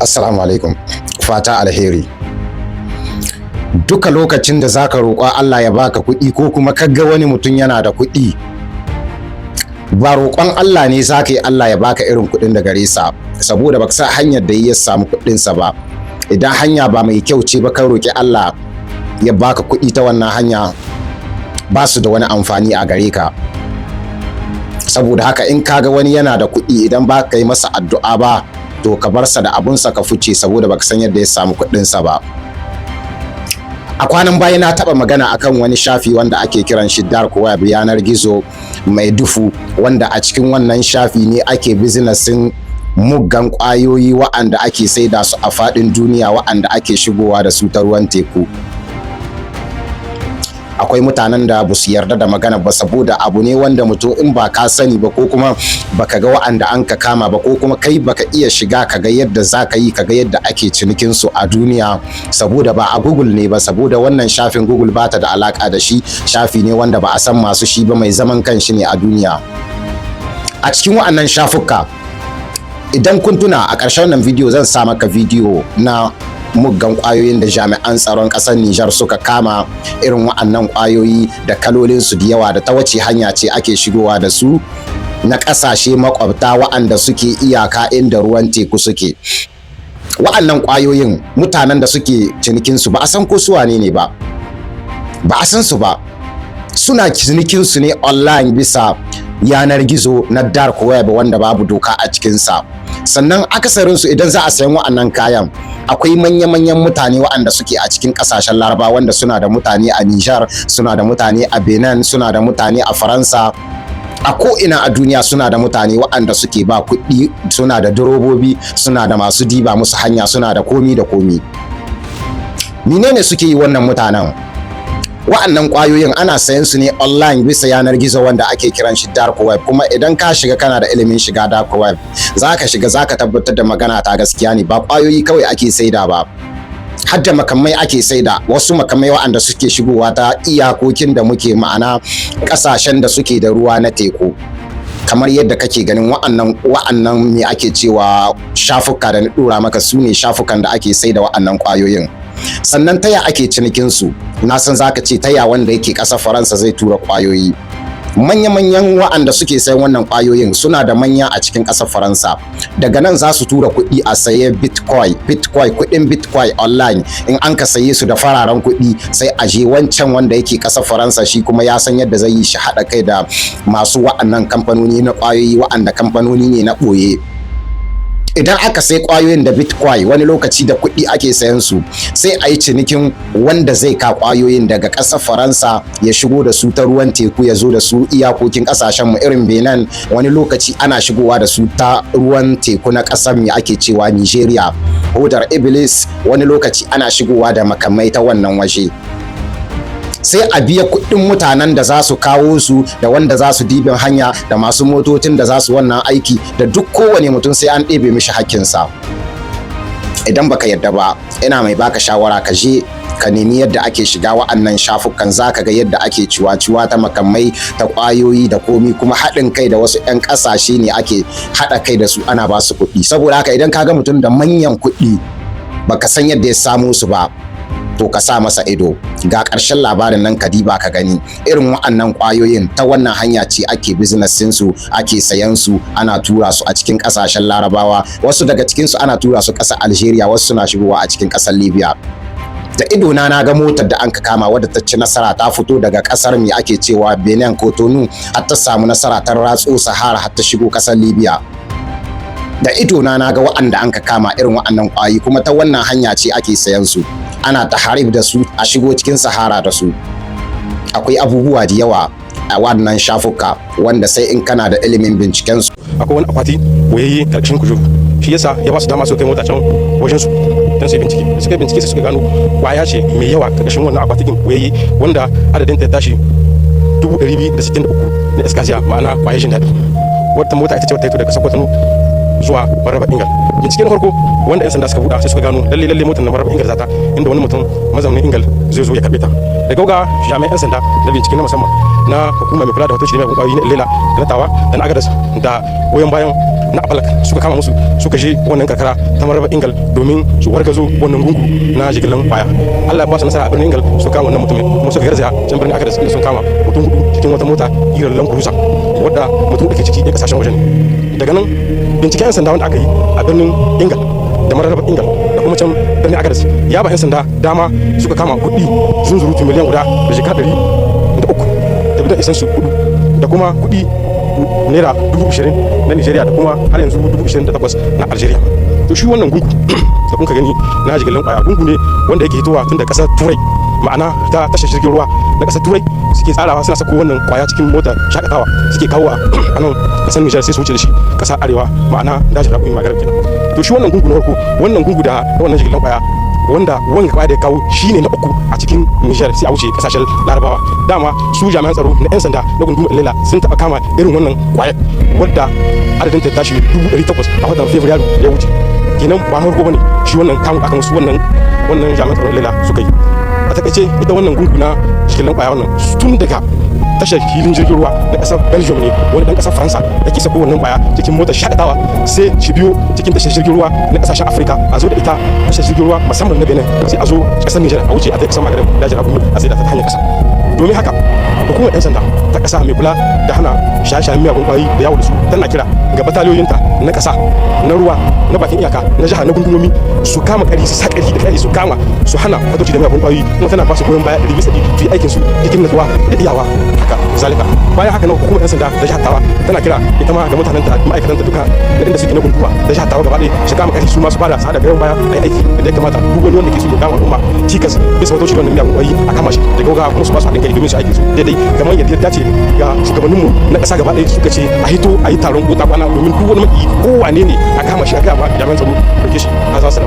Assalamu alaikum. Fata alheri. Duka lokacin da zaka roƙa Allah ya baka kuɗi ko kuma kaga wani mutum yana da kuɗi, ba roƙon Allah ne zaka yi Allah ya baka irin kuɗin da gare sa, saboda baka sa hanyar da ya samu kuɗinsa ba. Idan hanya ba mai kyau ce ba ka roƙi Allah ya baka kuɗi ta wannan hanya, ba su da wani amfani a gare ka. Saboda haka in kaga wani yana da kuɗi, idan ba ka yi masa addu'a ba, to ka bar sa da abunsa ka fice, saboda baka san yadda ya samu kuɗinsa ba. A kwanan baya na taɓa magana akan wani shafi wanda ake kiran shi dark web, yanar gizo mai dufu, wanda a cikin wannan shafi ne ake businessin muggan ƙwayoyi wa'anda ake saida su a faɗin duniya, wa'anda ake shigowa da su ta ruwan teku. Akwai mutanen da ba su yarda da magana ba, saboda abu ne wanda mutum in ba ka sani ba, ko kuma baka ga wa'anda an ka kama ba, ko kuma kai baka iya shiga ka ga yadda za ka yi, ka ga yadda ake cinikin su a duniya, saboda ba a Google ne ba, saboda wannan shafin Google ba ta da alaka da shi, shafi ne wanda ba a san masu shi ba, mai zaman kanshi ne a duniya. A cikin wa'annan shafuka, idan kun tuna a ƙarshen wannan bidiyo zan sa maka bidiyo na muggan ƙwayoyin da jami'an tsaron ƙasar Nijar suka kama, irin wa'annan ƙwayoyi da kalolinsu da yawa, da ta wace hanya ce ake shigowa da su na ƙasashe makwabta wa'anda suke iyaka inda ruwan teku suke. Wa'annan ƙwayoyin mutanen da suke cinikinsu ba a san ko su wane ne ba, ba a san su ba, suna cinikinsu ne online bisa yanar gizo na dark web wanda babu doka a cikinsa. Sannan akasarinsu idan za a sayan wa'annan kayan, akwai manya-manyan mutane wa'anda suke a cikin ƙasashen Laraba, wanda suna da mutane a Nijar, suna da mutane a Benin, suna da mutane a Faransa, a ko'ina a duniya suna da mutane wa'anda suke ba kuɗi, suna da durobobi, suna da masu diba musu hanya, suna da komi da komi. Menene suke yi wannan mutanen? Wa'annan ƙwayoyin ana sayan su ne online bisa yanar gizo wanda ake kiran shi dark web, kuma idan ka shiga kana da ilimin shiga dark web, zaka shiga zaka tabbatar da magana ta gaskiya ne, ba ƙwayoyi kawai ake saida ba, har da makamai ake saida, wasu makamai wa'anda suke shigowa ta iyakokin da muke, ma'ana ƙasashen da suke da ruwa na teku. Kamar yadda kake ganin wa'annan me ake cewa shafuka da na dora maka, su ne shafukan da ake saida wa'annan ƙwayoyin. Sannan taya ake cinikin su? Na san zaka ce taya wanda yake ƙasar Faransa zai tura ƙwayoyi. Manya-manyan wa'anda suke sayan wannan ƙwayoyin suna da manya a cikin ƙasar Faransa. Daga nan za su tura kuɗi a saye Bitcoin, kuɗin Bitcoin online. In an ka saye su da fararen kuɗi, sai a je wancan wanda yake ƙasar Faransa, shi kuma ya san yadda zai yi shi haɗa kai da masu wa'annan kamfanoni na ƙwayoyi, wa'anda kamfanoni ne na ɓoye. Idan aka sai ƙwayoyin da Bitcoin, wani lokaci da kuɗi ake sayan su, sai a yi cinikin wanda zai ka ƙwayoyin daga ƙasar Faransa ya shigo da su ta ruwan teku, ya zo da su iyakokin ƙasashen mu irin Benin, wani lokaci ana shigowa da su ta ruwan teku na ƙasar me ake cewa Nigeria, hodar Iblis, wani lokaci ana shigowa da makamai ta wannan waje. Sai a biya kuɗin mutanen da za su kawo su, da wanda za su dibin hanya, da masu motocin da za su wannan aiki, da duk kowane mutum sai an ɗebe mishi hakkinsa. Idan baka yadda ba, ina mai baka shawara ka je ka nemi yadda ake shiga wa'annan shafukan, zaka ga yadda ake ciwa-ciwa ta makamai, ta ƙwayoyi da komi, kuma haɗin kai da wasu 'yan ƙasashe ne ake haɗa kai da su, ana ba su kuɗi. Saboda haka idan ka ga mutum da manyan kuɗi baka san yadda ya samu su ba, to ka sa masa ido. Ga ƙarshen labarin nan ka diba ka gani, irin wa'annan ƙwayoyin ta wannan hanya ce ake businessin su, ake sayan su, ana tura su a cikin ƙasashen Larabawa, wasu daga cikin su ana tura su ƙasar Algeria, wasu suna shigowa a cikin ƙasar Libya. Da ido na ga motar da an ka kama wadda ta ci nasara, ta fito daga ƙasar me ake cewa Benin Cotonou, har ta samu nasara ta ratso Sahara har ta shigo ƙasar Libya. Da ido na ga wa'anda an ka kama irin wa'annan ƙwayoyi, kuma ta wannan hanya ce ake sayan su, ana taharib da su, a shigo cikin Sahara da su. Akwai abubuwa da yawa a wannan shafuka wanda sai in kana da ilimin binciken su. Akwai wani akwati wayayye karkashin kujuru, shi yasa ya ba su dama su kai mota can wajen su don su bincike. Suka bincike sai suka gano kwaya ce mai yawa karkashin wannan akwatikin wayayye, wanda adadin ta tashi 263 na eskaziya, ma'ana kwayar jin daɗi. Wata mota ita ce wata ta daga Sokoto zuwa Maraba Ingal. Bincike na farko wanda 'yan sanda suka buɗa, sai suka gano lalle motar na Maraba Ingal zata, inda wani mutum mazaunin Ingal zai zo ya karɓe ta. da gauga jami'an 'yan sanda da bincike na musamman na hukuma mai kula da hotoci da mai kwayoyi na lela da na tawa da na agadas da goyon bayan na apalak suka kama musu suka je wannan karkara ta maraba ingal domin su wargazo wannan gungu na jigilan kwaya. Allah ya ba su nasara a birnin ingal su kama wannan mutumin kuma suka garzaya can birnin agadas inda sun kama mutum 4 cikin wata mota irin Land Cruiser wadda mutum dake ciki ya kasashen waje ne. Daga nan binciken 'yan sanda wanda aka yi a birnin ingal da mararraba ingal da kuma can birnin agadas ya ba 'yan sanda dama suka kama kuɗi zunzurutu miliyan guda da jika 103 da bidan isan su 4 da kuma kuɗi naira 20,000 na Nigeria da kuma har yanzu 28,000 na Algeria. To shi wannan gungu da kun ka gani na jigilan kwaya gungu ne wanda yake hitowa tun da ƙasar Turai, ma'ana ta tashar jirgin ruwa na ƙasar Turai suke tsarawa suna sako wannan kwaya cikin mota shakatawa suke kawo a nan ƙasar Niger sai su wuce da shi ƙasar Arewa, ma'ana dajin Raƙumi Magarib kenan. To shi wannan gungu na farko, wannan gungu da wannan jigilan kwaya wanda wanga kwaya da ya kawo shine na uku a cikin Niger sai a wuce kasashen Larabawa. Dama su jami'an tsaro na 'yan sanda na gundumar Ilela sun taɓa kama irin wannan kwaya wadda adadin ta tashi 800 a watan Fabrairu ya wuce. Kenan ba farko bane shi wannan kamun akan su wannan jami'an tsaro Ilela suka yi. A takaice ita wannan gungu na cikin kwaya wannan tun daga tashar filin jirgin ruwa na kasar Belgium ne wani dan kasar Faransa da ke sako wannan kwaya cikin motar shakatawa sai shi biyo cikin tashar jirgin ruwa na kasashen Afirka a zo da ita tashar jirgin ruwa musamman na Benin sai a zo kasar Niger a wuce a kai kasar Maghreb da jira kuma a sai da ta hanyar kasa. Domin haka hukumar 'yan sanda ta kasa mai kula da hana shaye-shayen miyagun kwayoyi da yawo da su tana kira ga bataliyoyinta na kasa na ruwa na bakin iyaka na jiha na gundumomi su kama kari su sa kari da kari su kama su hana fatoci da miyagun kwayoyi kuma tana ba su goyon baya 100% su yi aikin su cikin natsuwa da iyawa. Haka zalika bayan haka na hukumar 'yan sanda da jihar Tawa tana kira ita ma ga mutanen ta ma'aikatan ta duka da inda suke na gunduma da jihar Tawa gaba ɗaya su kama kari su ma su bada sada goyon baya ai aiki da ya kamata duk wani wanda ke so ya kama al'umma cikas bisa fatoci da wannan miyagun kwayoyi a kama shi da gaugawa kuma su ba su haɗin kai domin su aikin su daidai kamar yadda ya dace ga shugabanninmu na ƙasa gaba ɗaya suka ce a hito a yi taron kota kwana domin duk wani maki kowane ne a kama shi a gaba jami'an tsaro da ke shi a za su